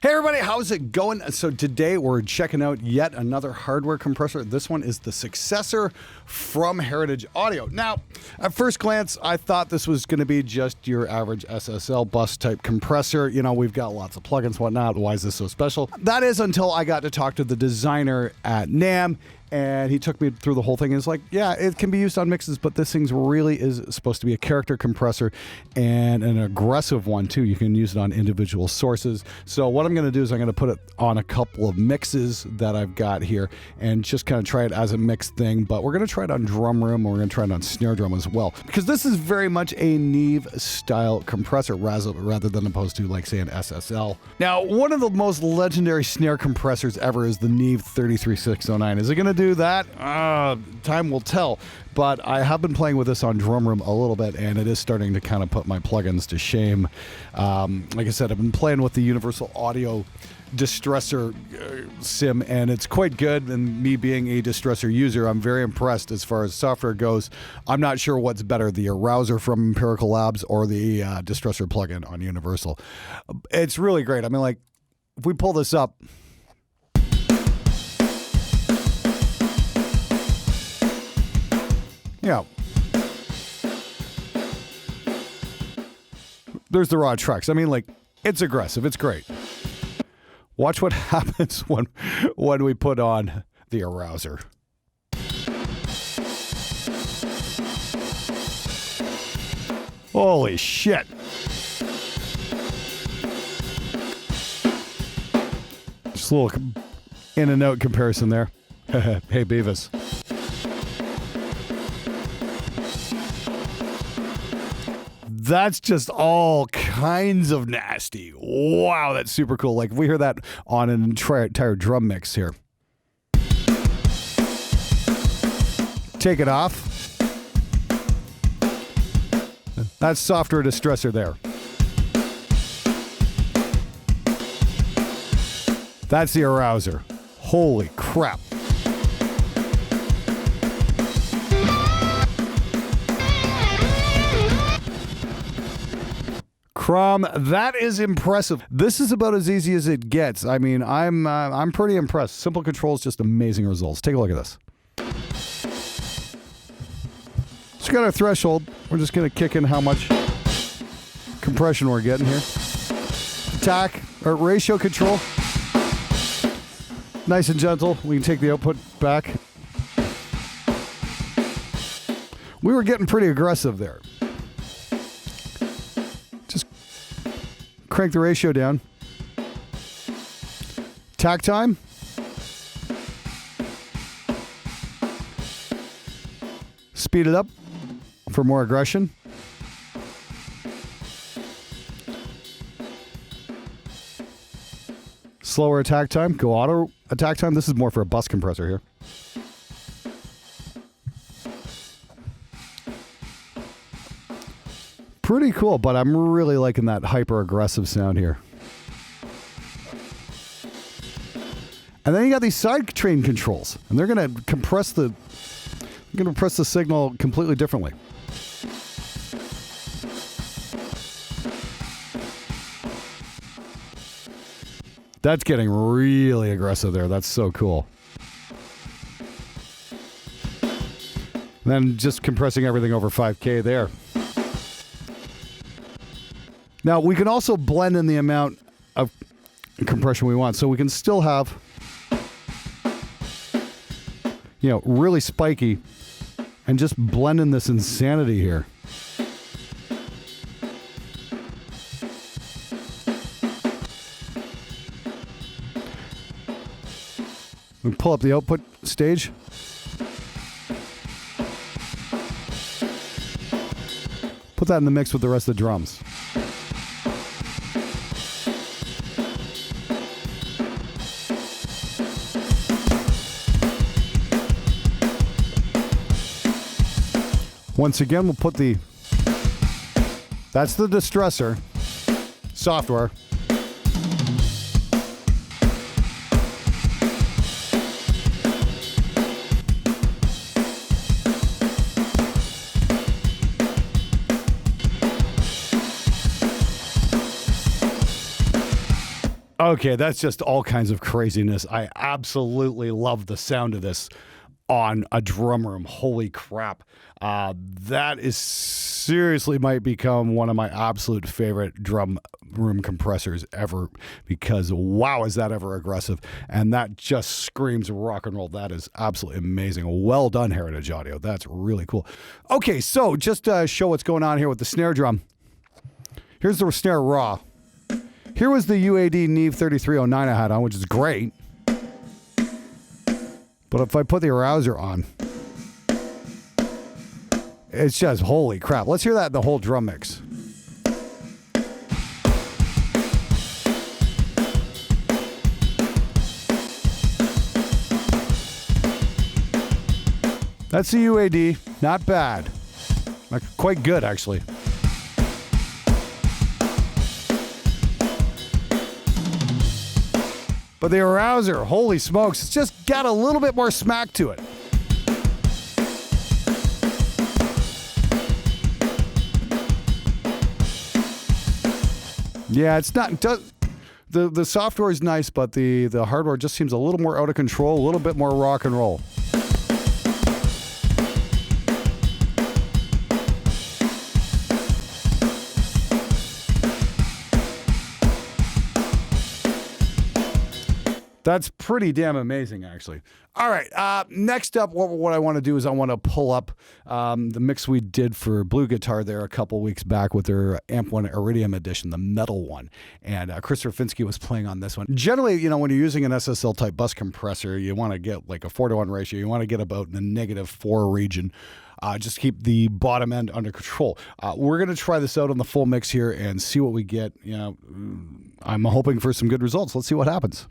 Hey everybody, how's it going? So today we're checking out yet another hardware compressor. This one is the Successor from Heritage Audio. Now, at first glance, I thought this was going to be just your average SSL bus type compressor. You know, we've got lots of plugins, whatnot. Why is this so special? That is until I got to talk to the designer at NAMM. And he took me through the whole thing. It's like, yeah, it can be used on mixes, but this thing really is supposed to be a character compressor and an aggressive one too. You can use it on individual sources. So what I'm going to do is I'm going to put it on a couple of mixes that I've got here and just kind of try it as a mixed thing. But we're going to try it on drum room, and we're going to try it on snare drum as well, because this is very much a Neve style compressor rather than opposed to, like, say, an SSL. Now, one of the most legendary snare compressors ever is the Neve 33609. Is it going to do that? Time will tell. But I have been playing with this on drum room a little bit, and it is starting to kind of put my plugins to shame. Like I said, I've been playing with the Universal Audio Distressor sim, and it's quite good. And me being a Distressor user, I'm very impressed as far as software goes. I'm not sure what's better, the Arouser from Empirical Labs or the Distressor plugin on Universal. It's really great. I mean, like, if we pull this up, yeah, there's the raw tracks. I mean, like, it's aggressive. It's great. Watch what happens when we put on the Arouser. Holy shit. Just a little in and out comparison there. Hey, Beavis. That's just all kinds of nasty. Wow, that's super cool. Like, if we hear that on an entire drum mix here. Take it off. That's software distressor there. That's the Arouser. Holy crap. That is impressive. This is about as easy as it gets. I mean, I'm pretty impressed. Simple controls, just amazing results. Take a look at this. So we got our threshold. We're just going to kick in how much compression we're getting here. Attack or ratio control. Nice and gentle. We can take the output back. We were getting pretty aggressive there. Crank the ratio down. Tack time. Speed it up for more aggression. Slower attack time. Go auto attack time. This is more for a bus compressor here. Pretty cool, but I'm really liking that hyper-aggressive sound here. And then you got these side train controls, and they're going to compress the signal completely differently. That's getting really aggressive there. That's so cool. And then just compressing everything over 5K there. Now, we can also blend in the amount of compression we want. So we can still have, really spiky and just blend in this insanity here. We pull up the output stage. Put that in the mix with the rest of the drums. Once again, we'll put that's the distressor software. Okay, that's just all kinds of craziness. I absolutely love the sound of this on a drum room. Holy crap. That is seriously might become one of my absolute favorite drum room compressors ever, because wow, is that ever aggressive. And that just screams rock and roll. That is absolutely amazing. Well done, Heritage Audio. That's really cool. Okay, so just to show what's going on here with the snare drum. Here's the snare raw. Here was the UAD Neve 3309 I had on, which is great. But if I put the arouser on, it's just holy crap. Let's hear that in the whole drum mix. That's the UAD. Not bad. Like, quite good, actually. But the arouser, holy smokes, it's just got a little bit more smack to it. Yeah, it's not. The software is nice, but the hardware just seems a little more out of control, a little bit more rock and roll. That's pretty damn amazing, actually. All right, next up, what I want to do is I want to pull up the mix we did for Blue Guitar there a couple weeks back with their Amp 1 Iridium edition, the metal one. And Chris Rafinski was playing on this one. Generally, you know, when you're using an SSL-type bus compressor, you want to get like a 4-to-1 ratio. You want to get about the -4 region. Just keep the bottom end under control. We're going to try this out on the full mix here and see what we get. You know, I'm hoping for some good results. Let's see what happens.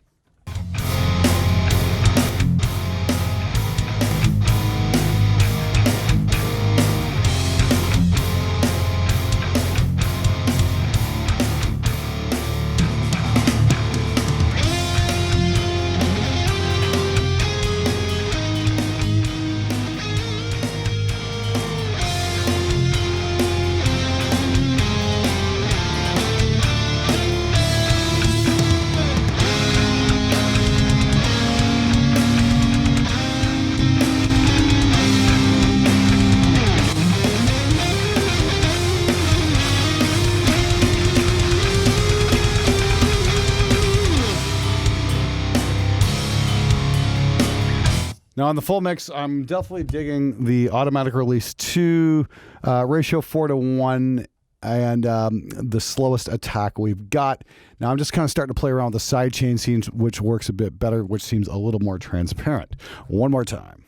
Now on the full mix, I'm definitely digging the automatic release 2, ratio 4-to-1, and the slowest attack we've got. Now I'm just kind of starting to play around with the side chain scenes, which works a bit better, which seems a little more transparent. One more time.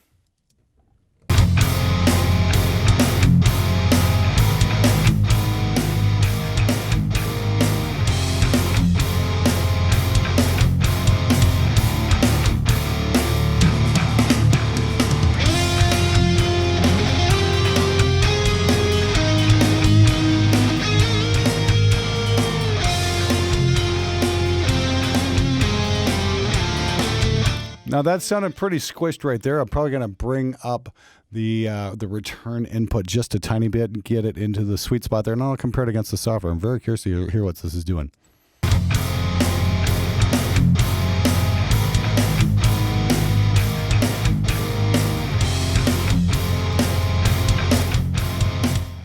Now that sounded pretty squished right there. I'm probably going to bring up the return input just a tiny bit and get it into the sweet spot there, and I'll compare it against the software. I'm very curious to hear what this is doing.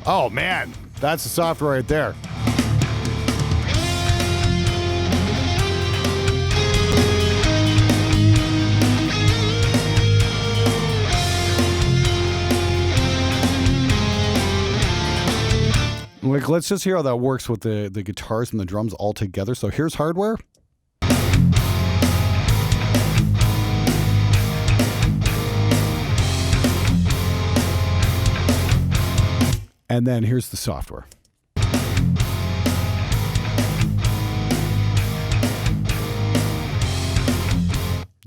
Oh man, that's the software right there. Like, let's just hear how that works with the guitars and the drums all together. So here's hardware. And then here's the software.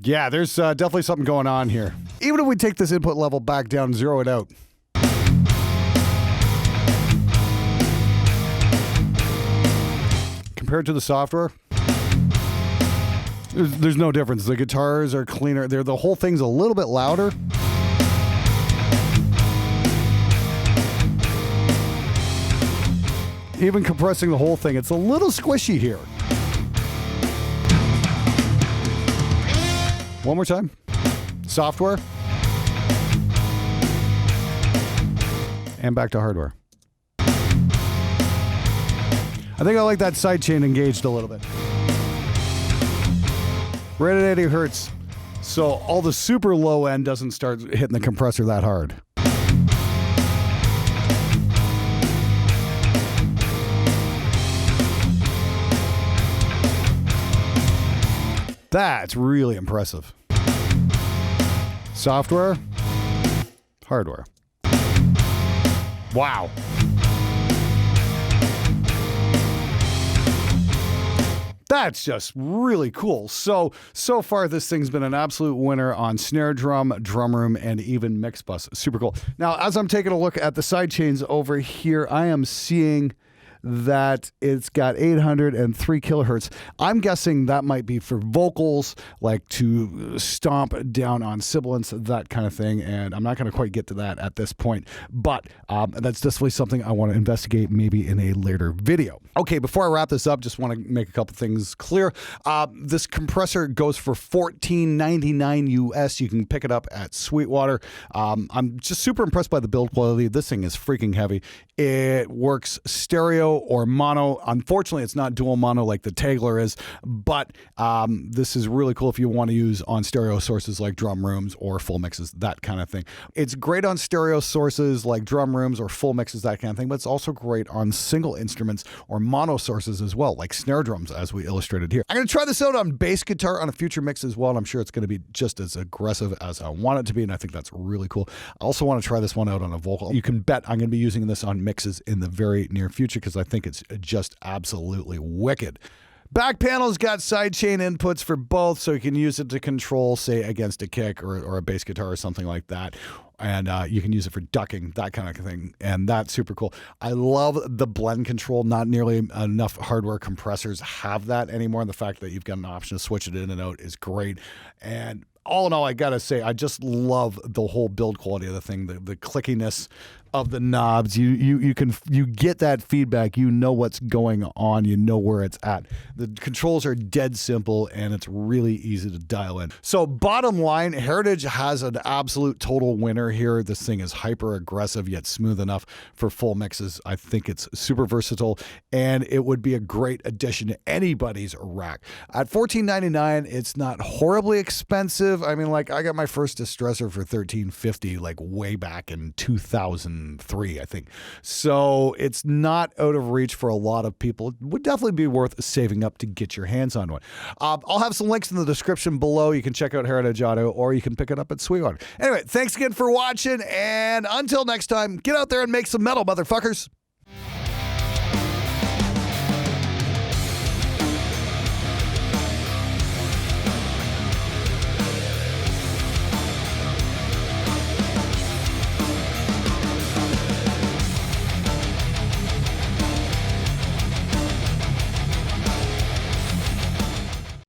Yeah, there's definitely something going on here. Even if we take this input level back down and zero it out. Compared to the software, there's no difference. The guitars are cleaner. The whole thing's a little bit louder. Even compressing the whole thing, it's a little squishy here. One more time. Software. And back to hardware. I think I like that sidechain engaged a little bit. Rated 80 hertz. So all the super low end doesn't start hitting the compressor that hard. That's really impressive. Software, hardware. Wow. That's just really cool. So far, this thing's been an absolute winner on Snare Drum, Drum Room, and even Mixbus. Super cool. Now, as I'm taking a look at the side chains over here, I am seeing that it's got 803 kilohertz. I'm guessing that might be for vocals, like to stomp down on sibilants, that kind of thing. And I'm not going to quite get to that at this point, but that's definitely something I want to investigate maybe in a later video. Okay, before I wrap this up, just want to make a couple things clear. This compressor goes for $14.99 US. You can pick it up at Sweetwater. I'm just super impressed by the build quality. This thing is freaking heavy. It works stereo or mono. Unfortunately, it's not dual mono like the Tagler is, but this is really cool if you want to use on stereo sources like drum rooms or full mixes, that kind of thing. It's great on stereo sources like drum rooms or full mixes, that kind of thing, but it's also great on single instruments or mono sources as well, like snare drums, as we illustrated here. I'm going to try this out on bass guitar on a future mix as well, and I'm sure it's going to be just as aggressive as I want it to be, and I think that's really cool. I also want to try this one out on a vocal. You can bet I'm going to be using this on mixes in the very near future because I think it's just absolutely wicked. Back panel's got sidechain inputs for both, so you can use it to control, say, against a kick or a bass guitar or something like that. And you can use it for ducking, that kind of thing. And that's super cool. I love the blend control. Not nearly enough hardware compressors have that anymore. And the fact that you've got an option to switch it in and out is great. And all in all, I got to say, I just love the whole build quality of the thing, the clickiness of the knobs. You get that feedback. You know what's going on. You know where it's at. The controls are dead simple, and it's really easy to dial in. So bottom line, Heritage has an absolute total winner here. This thing is hyper aggressive yet smooth enough for full mixes. I think it's super versatile, and it would be a great addition to anybody's rack. At $14.99, it's not horribly expensive. I mean, like, I got my first Distressor for $13.50 like way back in 2003, I think. So it's not out of reach for a lot of people. It would definitely be worth saving up to get your hands on one. I'll have some links in the description below. You can check out Heritage Audio, or you can pick it up at Sweetwater. Anyway, thanks again for watching, and until next time, get out there and make some metal, motherfuckers.